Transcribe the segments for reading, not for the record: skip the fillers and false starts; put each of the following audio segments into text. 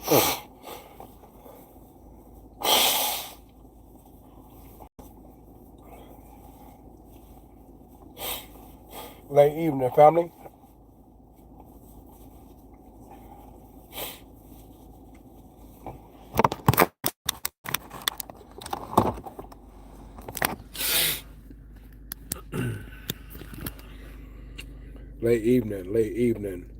Late evening, family. Late evening, late evening.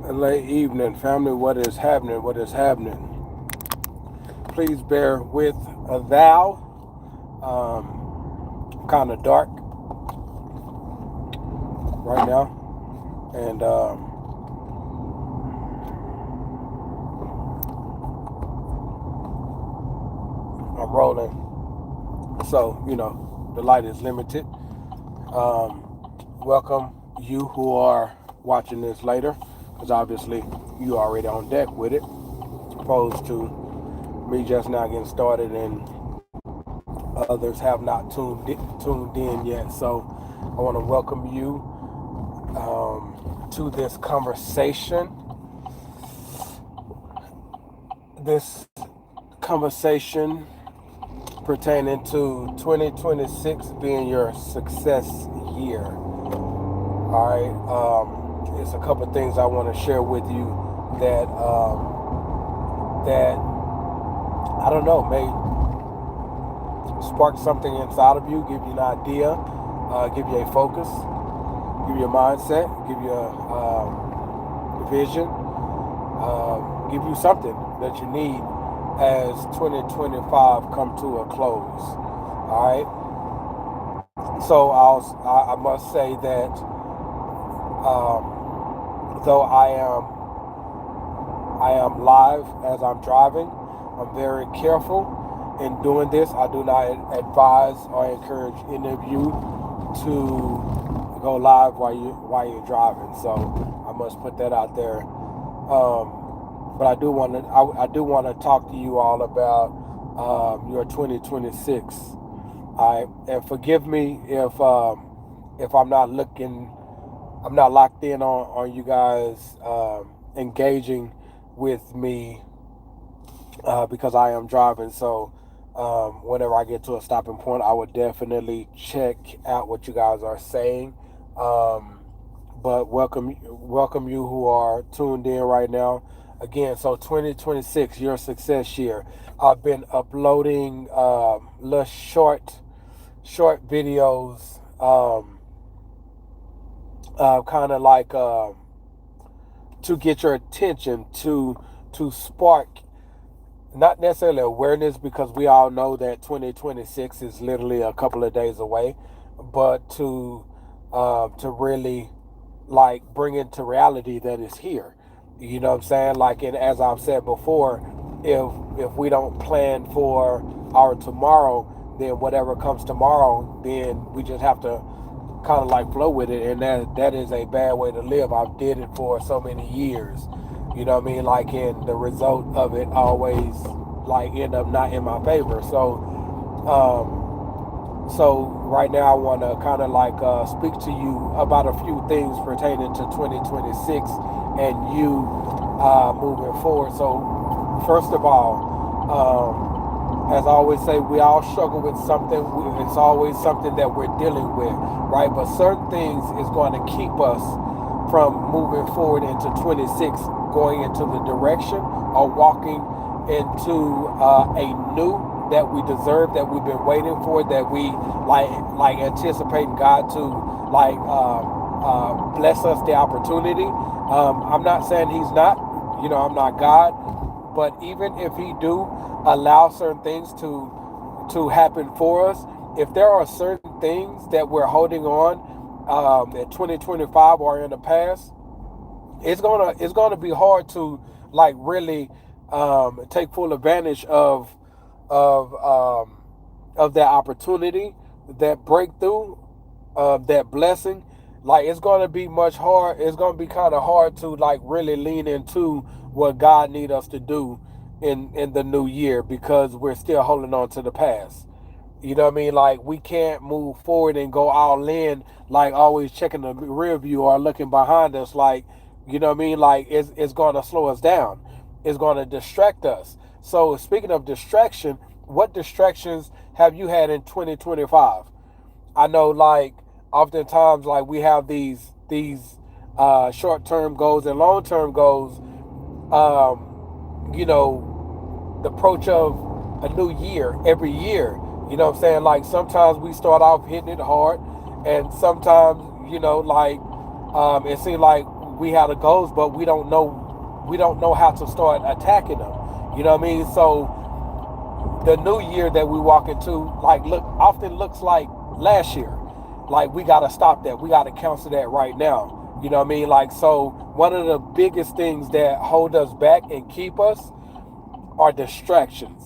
Late evening, family. What is happening? What is happening? Please bear with a thou. Kind of dark right now, and I'm rolling. So the light is limited. Welcome you who are watching this later, because obviously you already on deck with it, opposed to me just now getting started and others have not tuned in yet. So I want to welcome you to this conversation. This conversation pertaining to 2026 being your success year. All right, it's a couple things I want to share with you that that I don't know may spark something inside of you, give you an idea, give you a focus, give you a mindset, give you a vision, give you something that you need as 2025 come to a close. All right. So I must say that though I am live as I'm driving, I'm very careful in doing this. I do not advise or encourage any of you to go live while you're driving. So I must put that out there. But I do want to talk to you all about your 2026. All right, and forgive me if I'm not locked in on you guys engaging with me because I am driving. So whenever I get to a stopping point, I would definitely check out what you guys are saying. But welcome you who are tuned in right now. Again, so 2026, your success year. I've been uploading little short videos, kind of like to get your attention, to spark not necessarily awareness, because we all know that 2026 is literally a couple of days away, but to really like bring into reality that it's here. You know what I'm saying? Like, and as I've said before, if we don't plan for our tomorrow, then whatever comes tomorrow, then we just have to kind of like flow with it, and that is a bad way to live. I've did it for so many years. You know what I mean? Like, and the result of it always like end up not in my favor. So right now I want to kind of like speak to you about a few things pertaining to 2026 and you moving forward. So first of all, as I always say, we all struggle with something. It's always something that we're dealing with, right? But certain things is going to keep us from moving forward into 26, going into the direction or walking into a new that we deserve, that we've been waiting for, that we like anticipating God to like bless us the opportunity. I'm not saying He's not, I'm not God, but even if He do allow certain things to happen for us, if there are certain things that we're holding on in 2025 or in the past, it's gonna be hard to like really take full advantage of of that opportunity, that breakthrough, that blessing. Like it's gonna be much hard. It's gonna be kind of hard to like really lean into what God need us to do in the new year because we're still holding on to the past. You know what I mean? Like we can't move forward and go all in, like always checking the rear view or looking behind us. Like, you know what I mean? Like it's going to slow us down. It's going to distract us. So speaking of distraction, what distractions have you had in 2025? I know, like oftentimes, like we have these short term goals and long term goals. You know, the approach of a new year every year. You know what I'm saying? Like sometimes we start off hitting it hard, and sometimes like it seems like we have the goals, but we don't know how to start attacking them. You know what I mean? So the new year that we walk into, like look often looks like last year. Like we gotta stop that. We gotta cancel that right now. You know what I mean? Like so one of the biggest things that hold us back and keep us are distractions.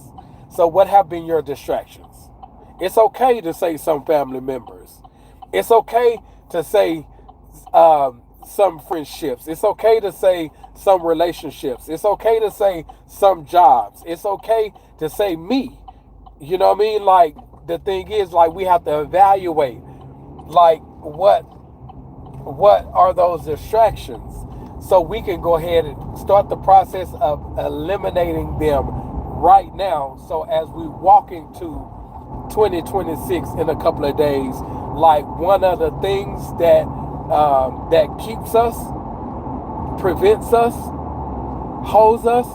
So what have been your distractions? It's okay to say some family members. It's okay to say some friendships. It's okay to say some relationships. It's okay to say some jobs. It's okay to say me. You know what I mean? Like the thing is, like we have to evaluate, like what are those distractions, so we can go ahead and start the process of eliminating them right now. So as we walk into 2026 in a couple of days, like one of the things that keeps us, prevents us, holds us,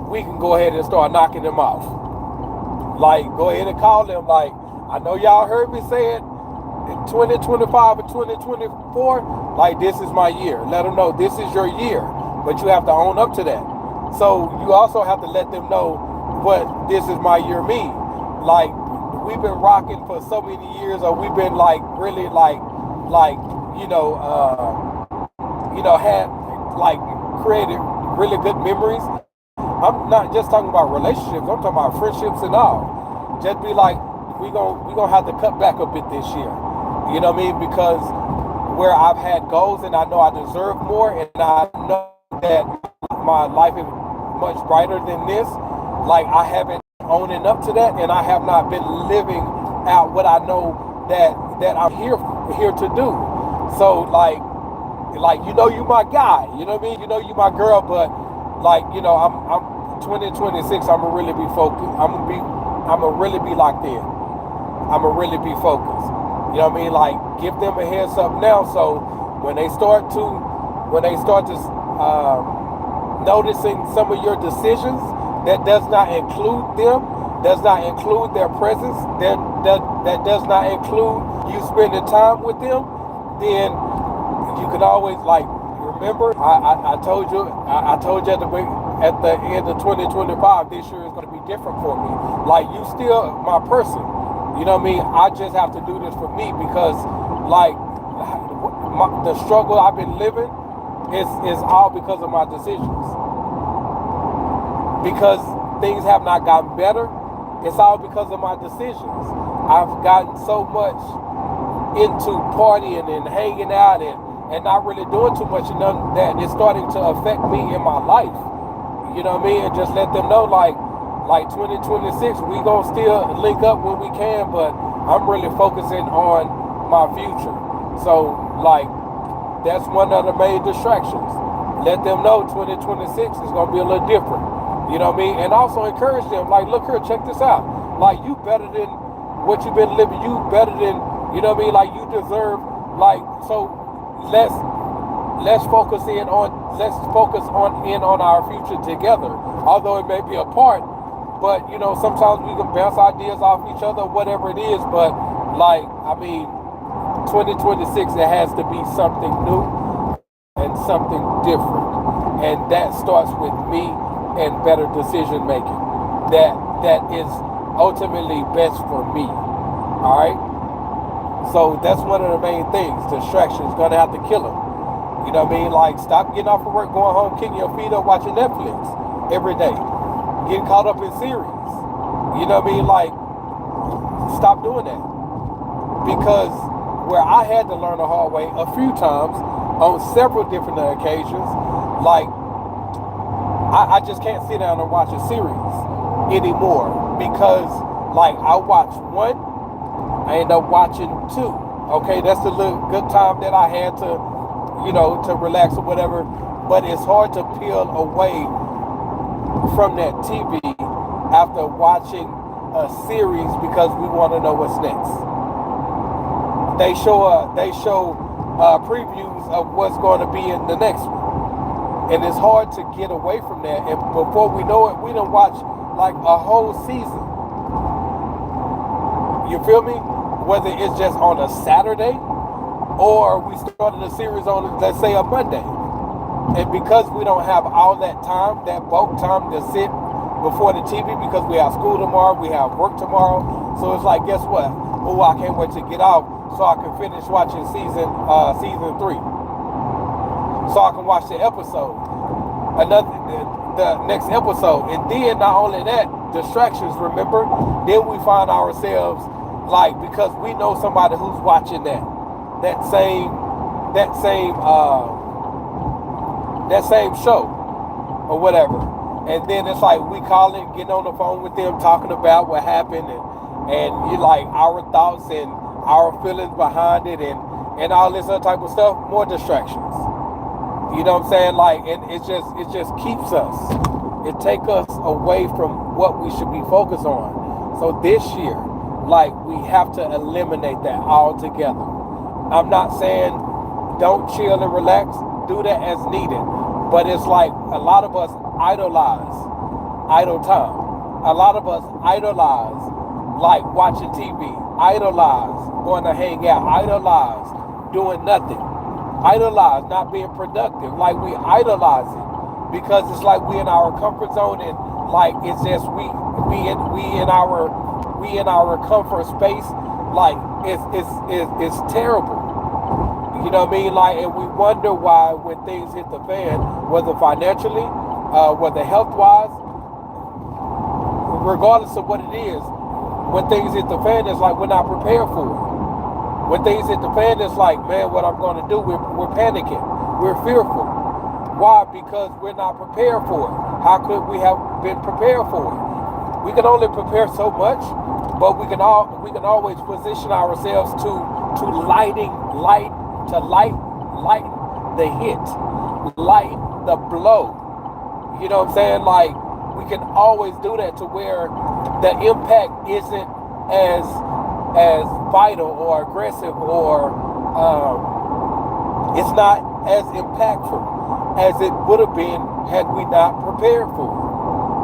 we can go ahead and start knocking them off. Like go ahead and call them. Like I know y'all heard me say it in 2025 or 2024. Like this is my year. Let them know this is your year, but you have to own up to that. So you also have to let them know what this is my year mean. Like we've been rocking for so many years, or we've been like really like had like created really good memories. I'm not just talking about relationships. I'm talking about friendships and all. Just be like, we gonna have to cut back a bit this year. You know what I mean? Because where I've had goals and I know I deserve more, and I know that my life is much brighter than this. Like I haven't owning up to that, and I have not been living out what I know that I'm here to do. So like you my guy. You know what I mean? You know you my girl, but like I'm 2026. I'm gonna really be focused. I'm gonna really be locked in. I'm gonna really be focused. You know what I mean? Like give them a heads up now, so when they start to noticing some of your decisions that does not include them, does not include their presence, that does not include you spending time with them, then you can always like remember. I told you at the end of 2025, this year is going to be different for me. Like you still my person. You know what I mean? I just have to do this for me because like the struggle I've been living is all because of my decisions. Because things have not gotten better, it's all because of my decisions. I've gotten so much into partying and hanging out and not really doing too much, and that it's starting to affect me in my life. You know what I mean? And just let them know like 2026, we gonna still link up when we can, but I'm really focusing on my future. So like that's one of the main distractions. Let them know 2026 is gonna be a little different. You know what I mean? And also encourage them, like, look here, check this out. Like you better than what you've been living, you better than, you know what I mean? Like you deserve, like, so let's focus on our future together. Although it may be apart, but sometimes we can bounce ideas off each other, whatever it is. But like, I mean, 2026, it has to be something new and something different. And that starts with me and better decision making. That is ultimately best for me. All right. So that's one of the main things. Distractions, gonna have to kill them. You know what I mean? Like, stop getting off of work, going home, kicking your feet up, watching Netflix every day, getting caught up in series. You know what I mean? Like, stop doing that. Because where I had to learn the hard way a few times on several different occasions, like, I just can't sit down and watch a series anymore because, like, I watch one, I end up watching two. Okay, that's the little good time that I had to, you know, to relax or whatever. But it's hard to peel away from that TV after watching a series because we want to know what's next. They show previews of what's going to be in the next one, and it's hard to get away from that. And before we know it, we done watch like a whole season. You feel me? Whether it's just on a Saturday or we started a series on, let's say, a Monday. And because we don't have all that time, that bulk time to sit before the TV because we have school tomorrow, we have work tomorrow. So it's like, guess what? Oh, I can't wait to get out so I can finish watching season 3. So I can watch the episode, the next episode. And then not only that, distractions, remember? Then we find ourselves, like, because we know somebody who's watching that same show or whatever, and then it's like we calling, getting on the phone with them, talking about what happened, and you like our thoughts and our feelings behind it, and all this other type of stuff. More distractions. You know what I'm saying? Like, and it just keeps us. It takes us away from what we should be focused on. So this year, like, we have to eliminate that altogether. I'm not saying don't chill and relax. Do that as needed. But it's like a lot of us idolize idle time. A lot of us idolize, like, watching TV. Idolize going to hang out. Idolize doing nothing. Idolize not being productive. Like, we idolize it because it's like we in our comfort zone, and like it's just we in our comfort space. Like, it's terrible. You know what I mean? Like, and we wonder why when things hit the fan, whether financially, whether health-wise, regardless of what it is, when things hit the fan, it's like we're not prepared for it. When things hit the fan, it's like, man, what I'm going to do? We're panicking. We're fearful. Why? Because we're not prepared for it. How could we have been prepared for it? We can only prepare so much, but we can always position ourselves to light the hit, light the blow. You know what I'm saying? Like, we can always do that to where the impact isn't as vital or aggressive, or it's not as impactful as it would have been had we not prepared for it.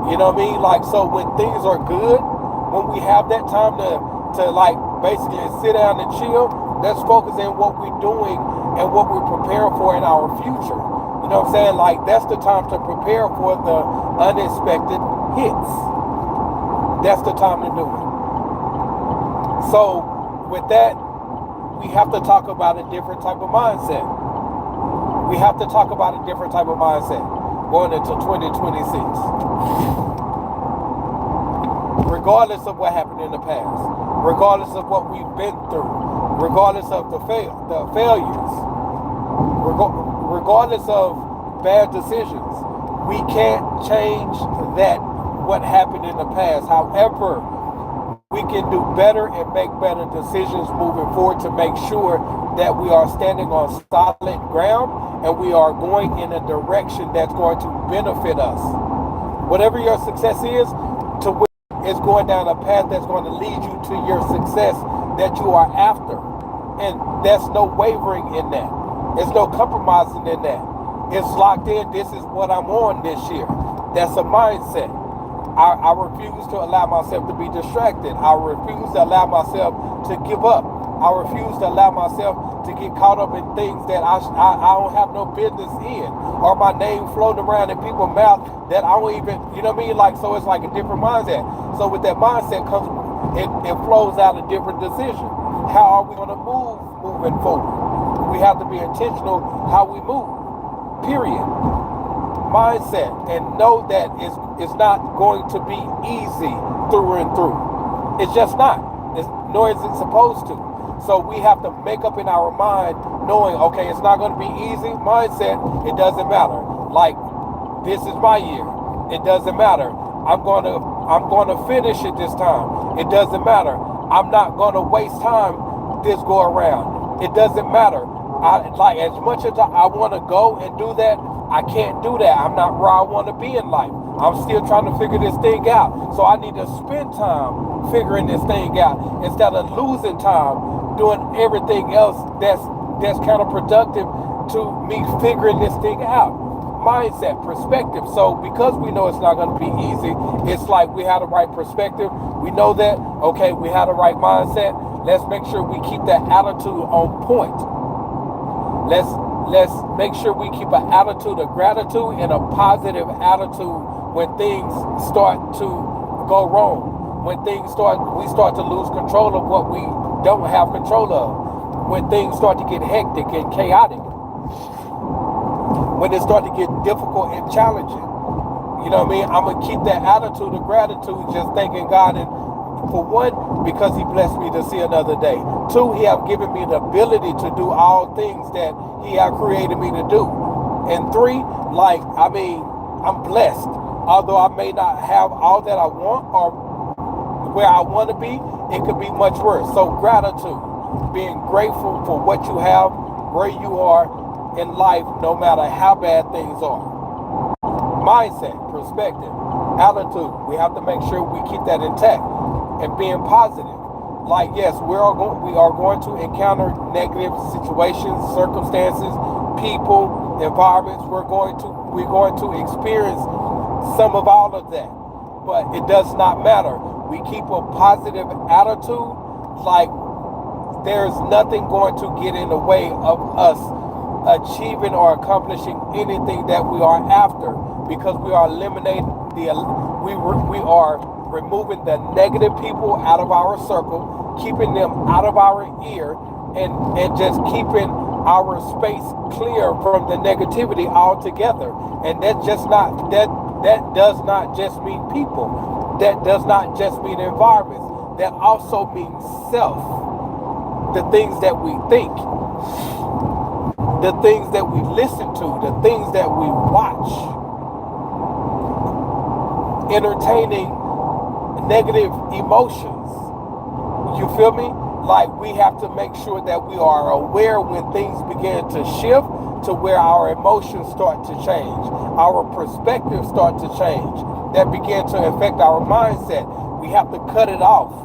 You know what I mean? Like, so when things are good, when we have that time to like basically sit down and chill, let's focus on what we're doing and what we're preparing for in our future. You know what I'm saying? Like, that's the time to prepare for the unexpected hits. That's the time to do it. So with that, we have to talk about a different type of mindset. We have to talk about a different type of mindset going into 2026. Regardless of what happened in the past, regardless of what we've been through, regardless of the failures, regardless of bad decisions, we can't change that, what happened in the past. However, we can do better and make better decisions moving forward to make sure that we are standing on solid ground and we are going in a direction that's going to benefit us. Whatever your success is, is going down a path that's going to lead you to your success that you are after. And there's no wavering in that. There's no compromising in that. It's locked in. This is what I'm on this year. That's a mindset. I refuse to allow myself to be distracted. I refuse to allow myself to give up. I refuse to allow myself to get caught up in things that I don't have no business in, or my name floating around in people's mouth that I don't even, you know what I mean? Like, so it's like a different mindset. So with that mindset comes, it flows out a different decision. How are we going to moving forward? we have to be intentional how we move. Period. Mindset, and know that it's not going to be easy through and through. It's just not. Nor is it supposed to. So we have to make up in our mind, knowing, okay, it's not going to be easy. Mindset, it doesn't matter. Like, this is my year. It doesn't matter. I'm going to finish it this time. It doesn't matter. I'm not going to waste time this go around. It doesn't matter. Like, as much as I want to go and do that, I can't do that. I'm not where I want to be in life. I'm still trying to figure this thing out. So I need to spend time figuring this thing out instead of losing time doing everything else that's counterproductive to me figuring this thing out. Mindset, perspective. So because we know it's not going to be easy, it's like we have the right perspective. We know that, okay, we have the right mindset. Let's make sure we keep that attitude on point. Let's make sure we keep an attitude of gratitude and a positive attitude when things start to go wrong. When we start to lose control of what we don't have control of. When things start to get hectic and chaotic. When it starts to get difficult and challenging. You know what I mean? I'm going to keep that attitude of gratitude, just thanking God, and for one, because he blessed me to see another day. Two, he have given me the ability to do all things that he have created me to do. And three, I'm blessed. Although I may not have all that I want or where I want to be, it could be much worse. So gratitude, being grateful for what you have, where you are in life, no matter how bad things are. Mindset, perspective, attitude. We have to make sure we keep that intact and being positive. Like, yes, we are going to encounter negative situations, circumstances, people, environments. We're going to experience some of all of that, but it does not matter. We keep a positive attitude. Like, there's nothing going to get in the way of us achieving or accomplishing anything that we are after, because we are eliminating we are removing the negative people out of our circle, keeping them out of our ear, and just keeping our space clear from the negativity altogether. And that does not just mean people. That does not just mean environments. That also means self. The things that we think, the things that we listen to, the things that we watch, entertaining negative emotions. You feel me? Like, we have to make sure that we are aware when things begin to shift, to where our emotions start to change, our perspectives start to change, that begin to affect our mindset. We have to cut it off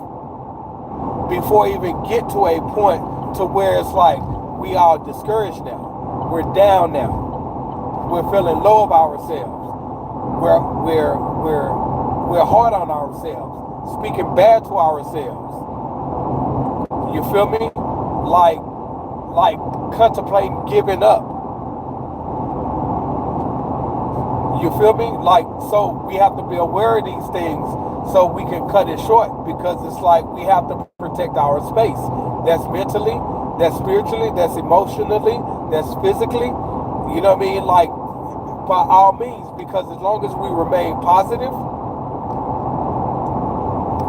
before even get to a point to where it's like we are discouraged now. We're down now. We're feeling low of ourselves. We're hard on ourselves, speaking bad to ourselves. You feel me? Like contemplating giving up. You feel me? Like, so we have to be aware of these things so we can cut it short, because it's like we have to protect our space. That's mentally, that's spiritually, that's emotionally, that's physically. You know what I mean? Like, by all means, because as long as we remain positive,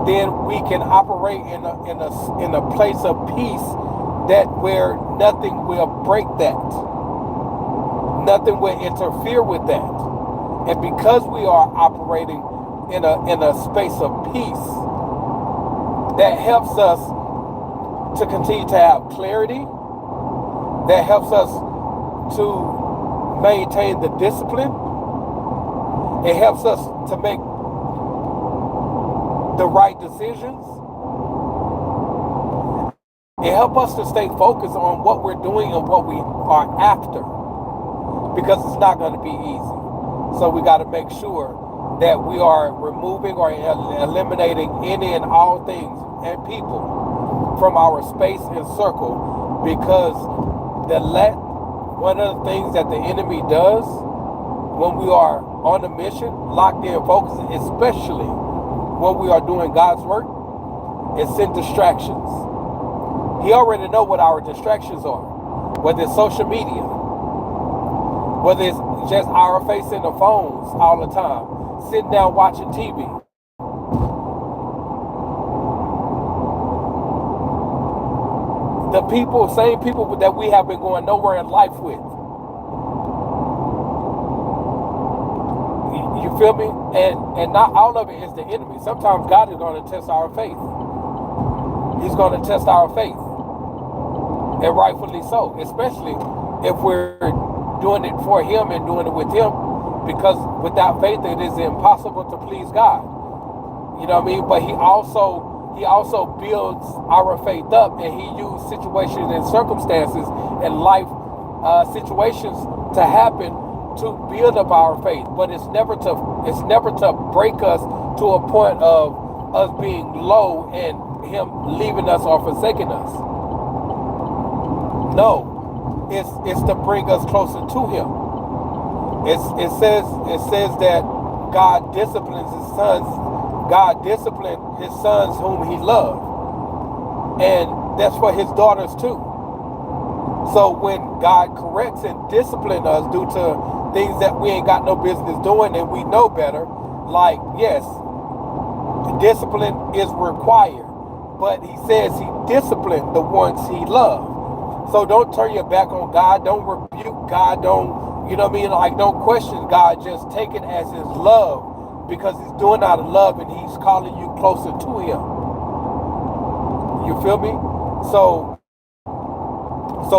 then we can operate in a place of peace, that where nothing will break that, nothing will interfere with that. And because we are operating in a space of peace, that helps us to continue to have clarity, that helps us to maintain the discipline. It helps us to make the right decisions. It helps us to stay focused on what we're doing and what we are after, because it's not going to be easy. So we got to make sure that we are removing or eliminating any and all things and people from our space and circle, because one of the things that the enemy does when we are on a mission, locked in, focused, especially when we are doing God's work, is send distractions. He already knows what our distractions are. whether it's social media, whether it's just our face in the phones all the time, sitting down watching TV. The people, same people that we have been going nowhere in life with. You feel me? And not all of it is the enemy. Sometimes God is going to test our faith. He's going to test our faith. And rightfully so. Especially if we're doing it for him and doing it with him. Because without faith it is impossible to please God. You know what I mean? But he also builds our faith up, and he used situations and circumstances and life situations to happen to build up our faith. But it's never to break us to a point of us being low and him leaving us or forsaking us. No, it's to bring us closer to him. It says that God disciplines his sons. God disciplined his sons whom he loved. And that's for his daughters too. So when God corrects and disciplines us due to things that we ain't got no business doing and we know better, like, yes, discipline is required. But he says he disciplined the ones he loved. So don't turn your back on God. Don't rebuke God. Don't, you know what I mean? Like, don't question God. Just take it as his love. Because he's doing out of love and he's calling you closer to him. You feel me? So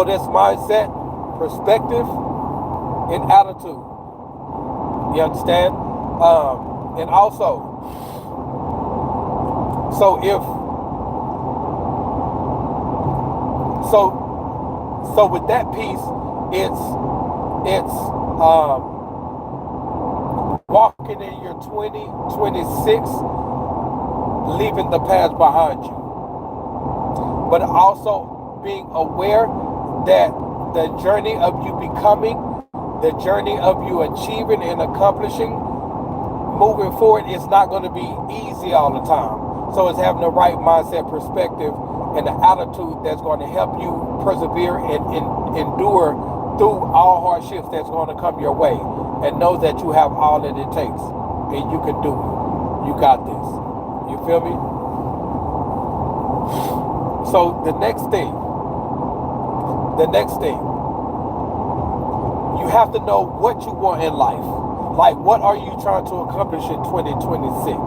this mindset, perspective, and attitude. You understand? And also, so with that piece, it's walking in your 2026, leaving the past behind you. But also being aware that the journey of you becoming, the journey of you achieving and accomplishing, moving forward is not going to be easy all the time. So it's having the right mindset, perspective, and the attitude that's going to help you persevere and endure through all hardships that's going to come your way. And know that you have all that it takes. And you can do it. You got this. You feel me? So the next thing, you have to know what you want in life. Like, what are you trying to accomplish in 2026?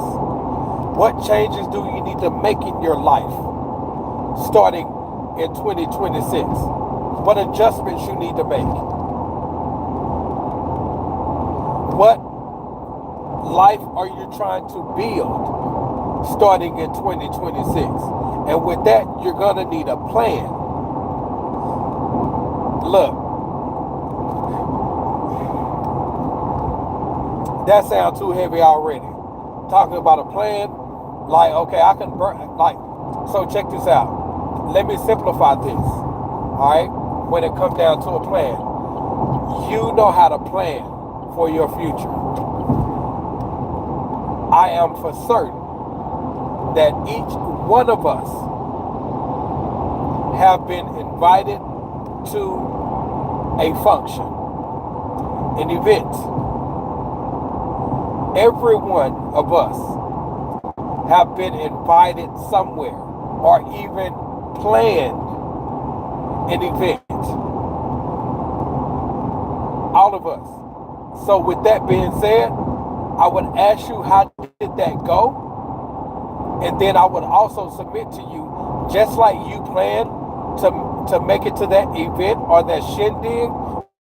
What changes do you need to make in your life starting in 2026? What adjustments you need to make? What life are you trying to build starting in 2026? And with that, you're going to need a plan. Look, that sounds too heavy already. Talking about a plan, like, okay, I can burn, like, so check this out. Let me simplify this, all right? When it comes down to a plan, you know how to plan for your future. I am for certain that each one of us have been invited to a function, an event. Every one of us have been invited somewhere or even planned an event. All of us. So with that being said, I would ask you, how did that go? And then I would also submit to you, just like you plan to make it to that event or that shindig,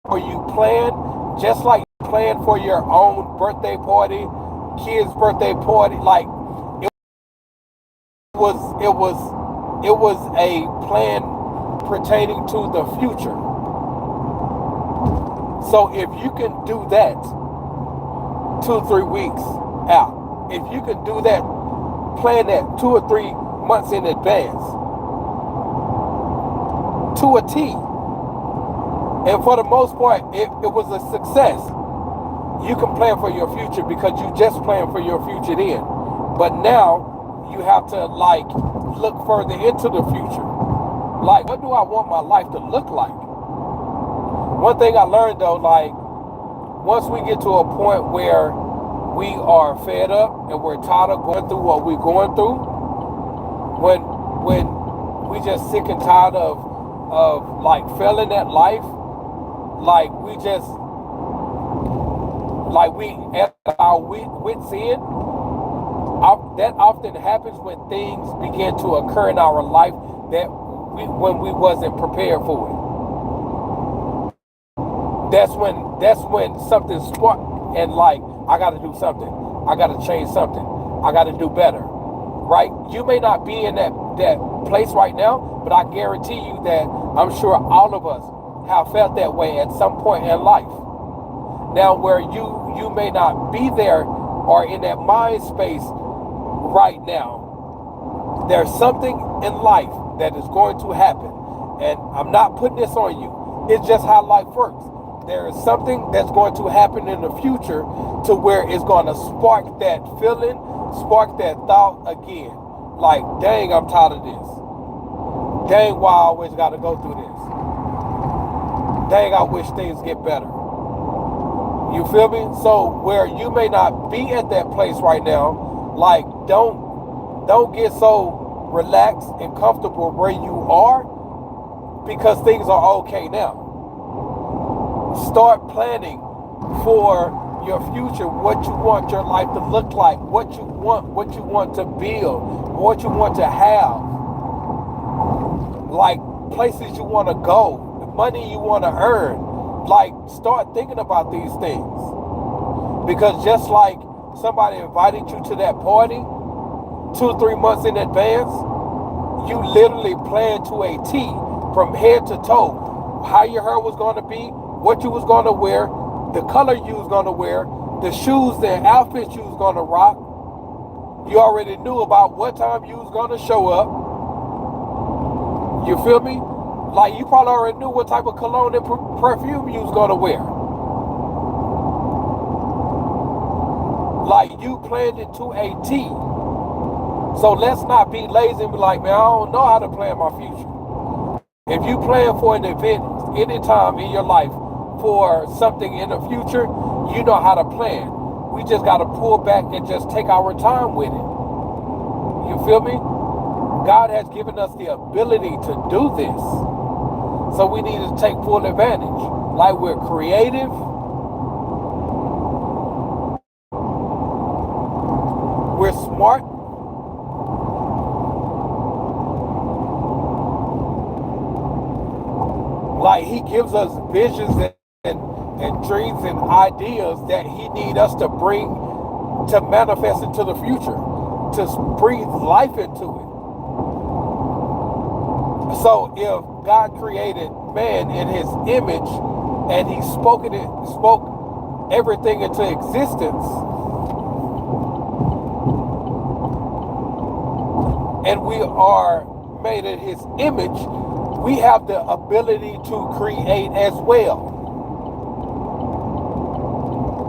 or you plan, just like you plan for your own birthday party, kid's birthday party, like it was a plan pertaining to the future. So if you can do that 2-3 weeks out, if you can do that, plan that 2 or 3 months in advance to a T, and for the most part it was a success. You can plan for your future because you just planned for your future then, but now you have to like look further into the future. Like, what do I want my life to look like? One thing I learned though, like once we get to a point where we are fed up and we're tired of going through what we're going through, when we just sick and tired of like failing at life, like we at our wits end. That often happens when things begin to occur in our life when we wasn't prepared for it. That's when something sparked and like, I got to do something. I got to change something. I got to do better, right? You may not be in that place right now, but I guarantee you that I'm sure all of us have felt that way at some point in life. Now, where you may not be there or in that mind space right now, there's something in life that is going to happen. And I'm not putting this on you. It's just how life works. There is something that's going to happen in the future to where it's going to spark that feeling, spark that thought again. Like, dang, I'm tired of this. Dang, why I always got to go through this. Dang, I wish things get better. You feel me? So where you may not be at that place right now, like don't get so relaxed and comfortable where you are because things are okay now. Start planning for your future, what you want your life to look like, what you want to build, what you want to have, like places you want to go, the money you want to earn. Like, start thinking about these things. Because just like somebody invited you to that party 2-3 months in advance, you literally planned to a T from head to toe how your hair was going to be, what you was going to wear, the color you was going to wear, the shoes and outfits you was going to rock. You already knew about what time you was going to show up. You feel me? Like, you probably already knew what type of cologne and perfume you was going to wear. Like, you planned it to a T. So let's not be lazy and be like, man, I don't know how to plan my future. If you plan for an event anytime in your life for something in the future, you know how to plan. We just got to pull back and just take our time with it. You feel me? God has given us the ability to do this. So we need to take full advantage. Like, we're creative. We're smart. Like, he gives us visions and dreams and ideas that he needs us to bring to manifest into the future, to breathe life into it. So if God created man in his image and he spoke everything into existence, and we are made in his image, we have the ability to create as well.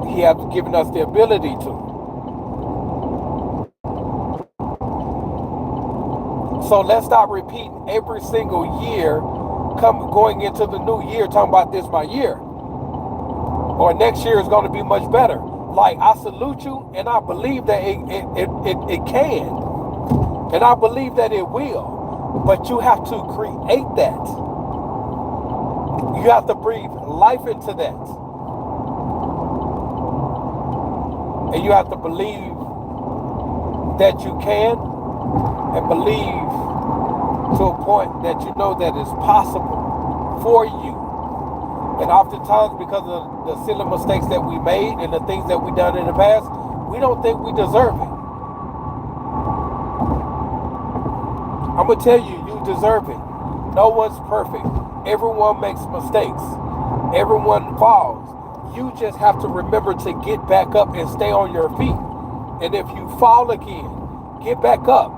He has given us the ability to. So let's stop repeating every single year, going into the new year, talking about this my year. Or next year is going to be much better. Like, I salute you, and I believe that it can. And I believe that it will. But you have to create that. You have to breathe life into that. And you have to believe that you can, and believe to a point that you know that it's possible for you. And oftentimes, because of the silly mistakes that we made and the things that we done in the past, we don't think we deserve it. I'm going to tell you, you deserve it. No one's perfect. Everyone makes mistakes. Everyone falls. You just have to remember to get back up and stay on your feet. And if you fall again, get back up.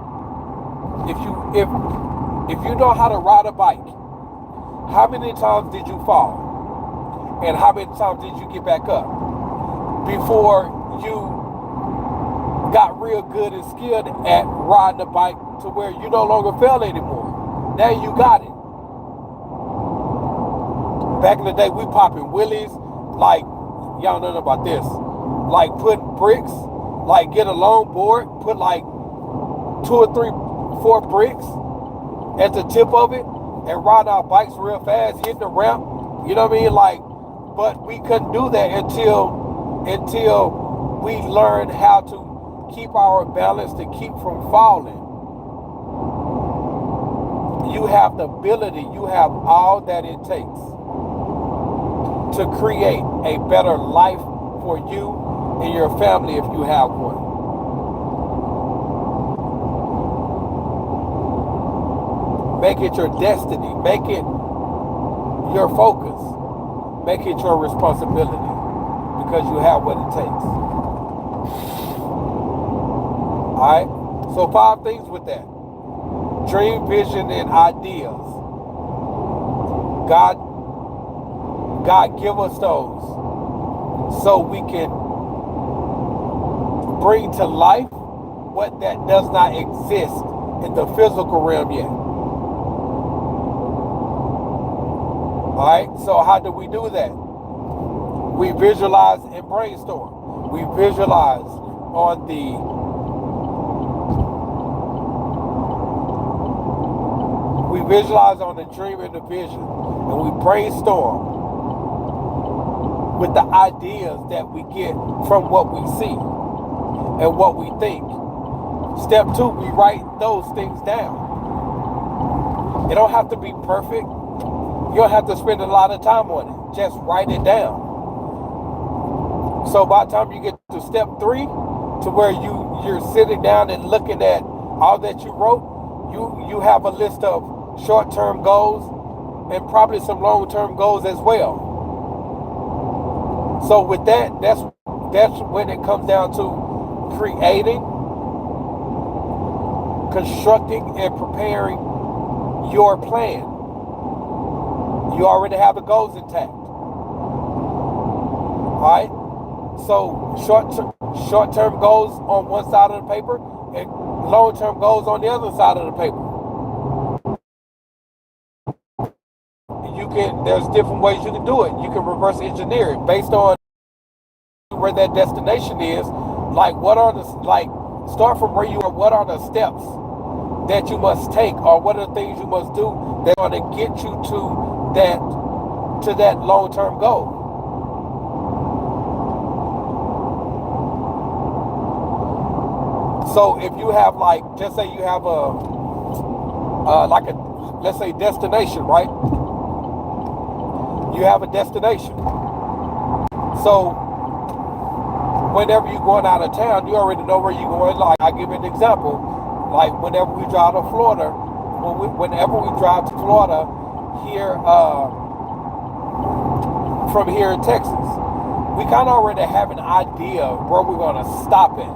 If you know how to ride a bike, how many times did you fall? And how many times did you get back up before you got real good and skilled at riding a bike to where you no longer fell anymore? Now you got it. Back in the day, we popping wheelies, like, y'all know about this, like putting bricks, like get a long board, put like 2 or 3, 4 bricks at the tip of it, and ride our bikes real fast, hitting the ramp. You know what I mean? Like, but we couldn't do that until we learned how to keep our balance to keep from falling. You have the ability, you have all that it takes to create a better life for you and your family if you have one. Make it your destiny. Make it your focus. Make it your responsibility because you have what it takes. Alright? So 5 things with that. Dream, vision, and ideas. God give us those so we can bring to life what that does not exist in the physical realm yet. Alright, so how do we do that? We visualize and brainstorm. We visualize on the dream and the vision, and we brainstorm with the ideas that we get from what we see and what we think. Step 2, we write those things down. It don't have to be perfect. You don't have to spend a lot of time on it. Just write it down. So by the time you get to step 3, to where you're sitting down and looking at all that you wrote, you have a list of short-term goals and probably some long-term goals as well. So with that, that's when it comes down to creating, constructing, and preparing your plan. You already have the goals intact. Alright? So short-term goals on one side of the paper and long-term goals on the other side of the paper. There's different ways you can do it. You can reverse engineer it based on where that destination is. Like start from where you are. What are the steps that you must take, or what are the things you must do that are going to get you to that long-term goal? So if you have, like, just say you have let's say destination, right? You have a destination. So whenever you're going out of town, you already know where you're going. Like, I'll give you an example. Like, whenever we drive to Florida, whenever we drive to Florida here, from here in Texas, we kind of already have an idea of where we're going to stop at.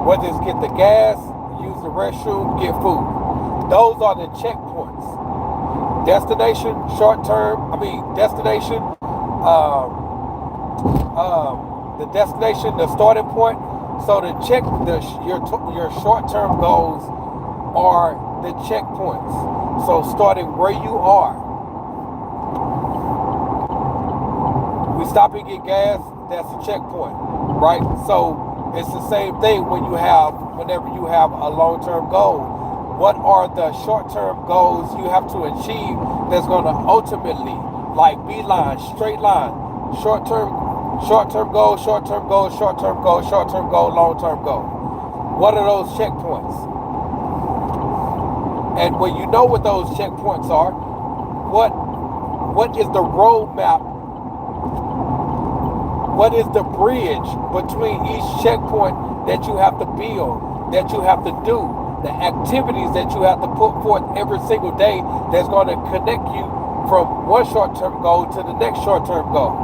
Whether it's get the gas, use the restroom, get food. Those are the checkpoints. Destination, the destination, the starting point. So your short-term goals are the checkpoints. So starting where you are. We stop and get gas, that's a checkpoint, right? So it's the same thing whenever you have a long-term goal. What are the short-term goals you have to achieve that's going to ultimately, like beeline, straight line, short-term goal, short-term goal, short-term goal, short-term goal, long-term goal? What are those checkpoints? And when you know what those checkpoints are, what is the roadmap? What is the bridge between each checkpoint that you have to build, that you have to do, the activities that you have to put forth every single day that's going to connect you from one short-term goal to the next short-term goal?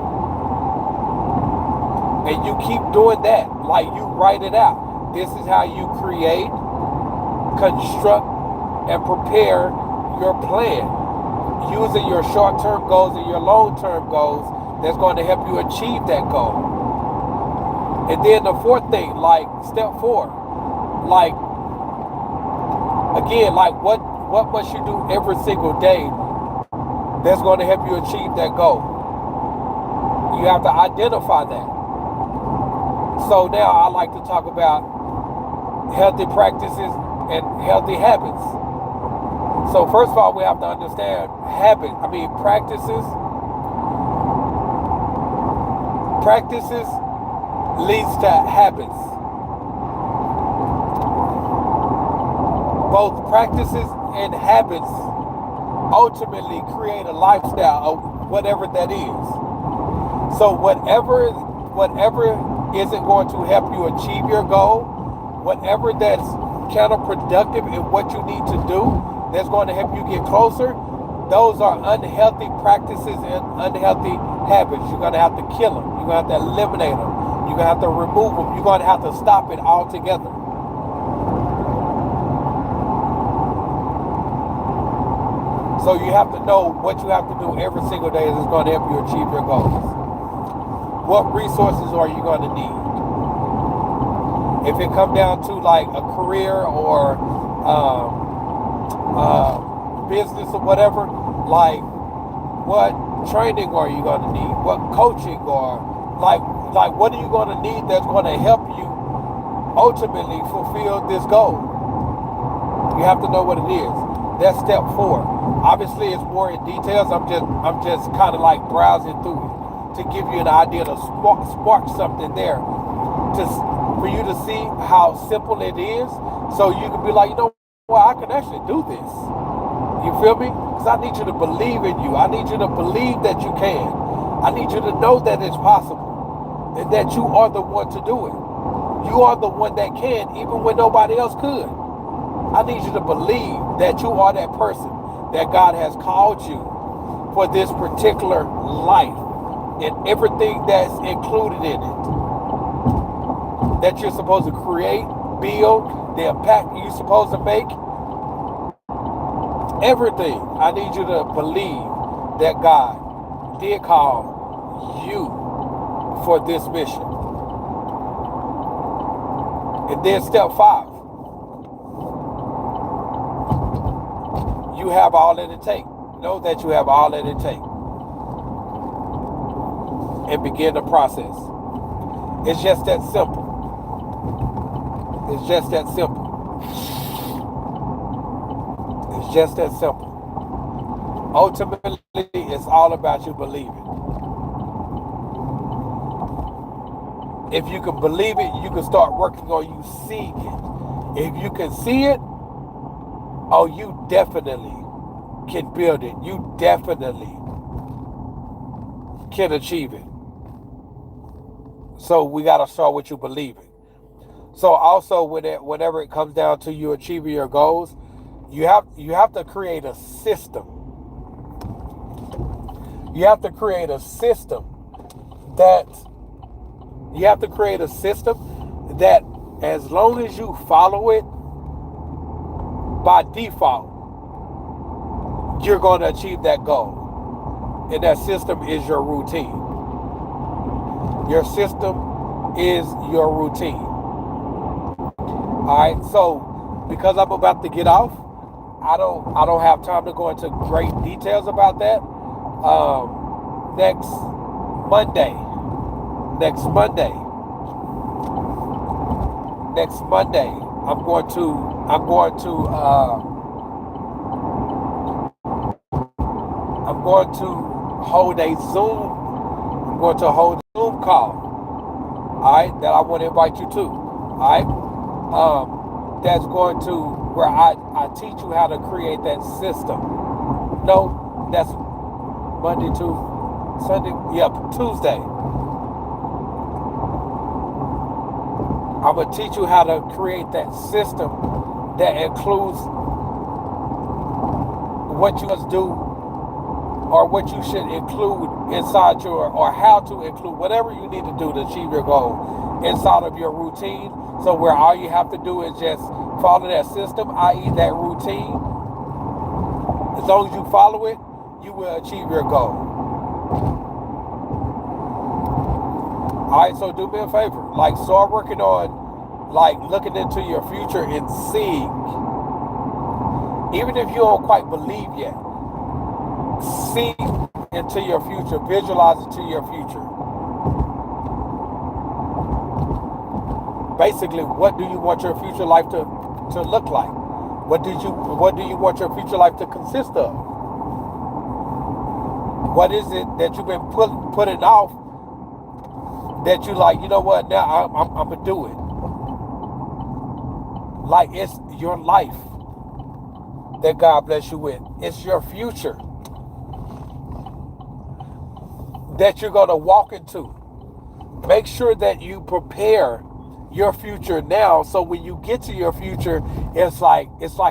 And you keep doing that, like you write it out. This is how you create, construct, and prepare your plan using your short-term goals and your long-term goals that's going to help you achieve that goal. And then the fourth thing, like step 4, like, again, like what must you do every single day that's going to help you achieve that goal. You have to identify that. So now I like to talk about healthy practices and healthy habits. So first of all, we have to understand practices. Practices leads to habits. Both practices and habits ultimately create a lifestyle of whatever that is. So whatever isn't going to help you achieve your goal, whatever that's counterproductive in what you need to do, that's going to help you get closer, those are unhealthy practices and unhealthy habits. You're going to have to kill them. You're going to have to eliminate them. You're going to have to remove them. You're going to have to stop it altogether. So you have to know what you have to do every single day that's going to help you achieve your goals. What resources are you going to need? If it comes down to like a career or business or whatever, like what training are you going to need? What coaching or like what are you going to need that's going to help you ultimately fulfill this goal? You have to know what it is. That's step 4. Obviously, it's more in details. I'm just kind of like browsing through it to give you an idea to spark something there, for you to see how simple it is, so you can be like, you know what, I can actually do this. You feel me? Because I need you to believe in you. I need you to believe that you can. I need you to know that it's possible and that you are the one to do it. You are the one that can, even when nobody else could. I need you to believe that you are that person, that God has called you for this particular life and everything that's included in it. That you're supposed to create, build, the impact you're supposed to make. Everything. I need you to believe that God did call you for this mission. And then step 5. You have all that it takes. Know that you have all that it takes. And begin the process. It's just that simple. It's just that simple. It's just that simple. Ultimately, it's all about you believing. If you can believe it, you can start working on you seeing it. If you can see it, oh, you definitely can build it. You definitely can achieve it. So we got to start with you believing. So also, whenever it comes down to you achieving your goals, you have to create a system. You have to create a system that as long as you follow it, by default, you're going to achieve that goal. And that system is your routine. Your system is your routine. All right, so because I'm about to get off, I don't have time to go into great details about that. Next Monday, I'm going to hold a Zoom. I'm going to hold a Zoom call. All right, that I want to invite you to. All right, that's going to where I teach you how to create that system. No, that's Monday to Sunday. Yep, Tuesday. I'm going to teach you how to create that system that includes what you must do or what you should include inside or how to include whatever you need to do to achieve your goal inside of your routine. So where all you have to do is just follow that system, i.e. that routine. As long as you follow it, you will achieve your goal. All right, so do me a favor. Like, start working on, like, looking into your future and seeing. Even if you don't quite believe yet, see into your future, visualize into your future. Basically, what do you want your future life to look like? What do you want your future life to consist of? What is it that you've been putting off that you like, you know what, now I'm gonna do it. Like, it's your life that God bless you with. It's your future that you're gonna walk into. Make sure that you prepare your future now, so when you get to your future, it's like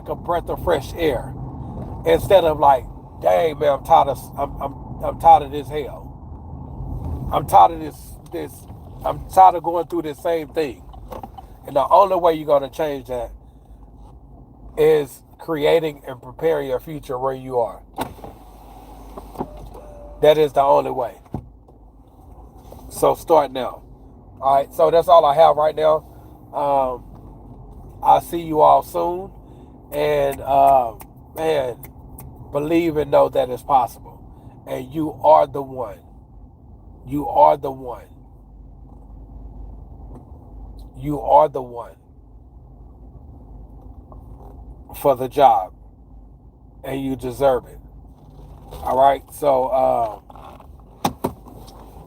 a breath of fresh air, instead of like, dang man, I'm tired of this hell. I'm tired of this. I'm tired of going through this same thing. And the only way you're gonna change that is creating and preparing your future where you are. That is the only way. So start now. All right, so that's all I have right now. I'll see you all soon. And man, believe and know that it's possible. And you are the one. You are the one. You are the one for the job. And you deserve it. All right, so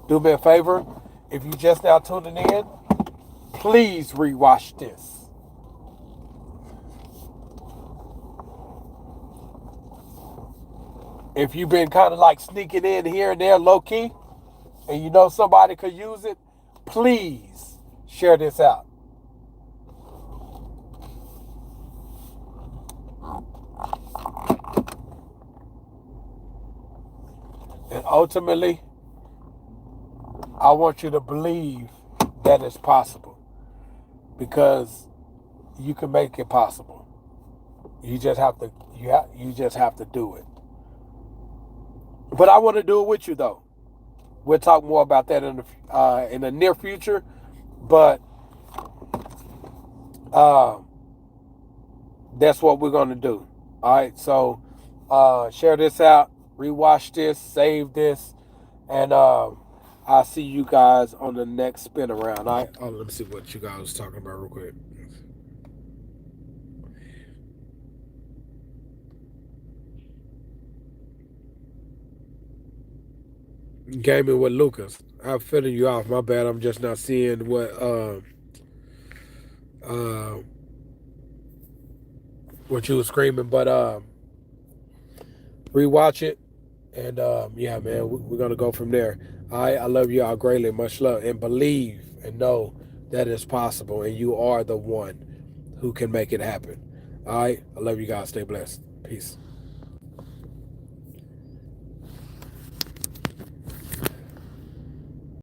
do me a favor. If you just now tuning in, please rewatch this. If you've been kind of like sneaking in here and there low key, and you know somebody could use it, please share this out. And ultimately, I want you to believe that it's possible, because you can make it possible. You just have to do it. But I want to do it with you though. We'll talk more about that in the near future. But that's what we're going to do. All right. So share this out, rewatch this, save this, and I'll see you guys on the next spin around. All right. Oh, let me see what you guys was talking about real quick. Gaming with Lucas. I'm filling you off. My bad. I'm just not seeing what you were screaming, but rewatch it, and yeah, man, we're gonna go from there. All right, I love you all greatly, much love, and believe and know that it's possible, and you are the one who can make it happen. All right, I love you guys. Stay blessed. Peace.